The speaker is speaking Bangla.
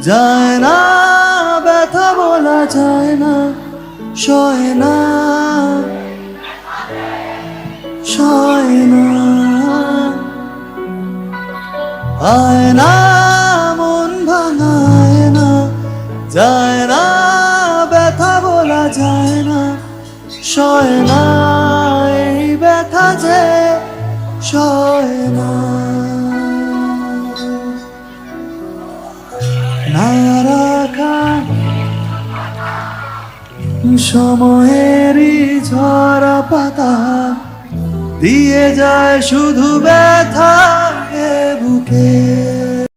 যায় না, ব্যথা বলা যায় না, সয় না, সয় না, আয় না, মন ভাঙায় না, যায় না, ব্যথা বলা যায় না, সয় না, এই ব্যথা যে সয় না। না রাখা সময়েরই ঝরা পাতা দিয়ে যায় শুধু ব্যথা।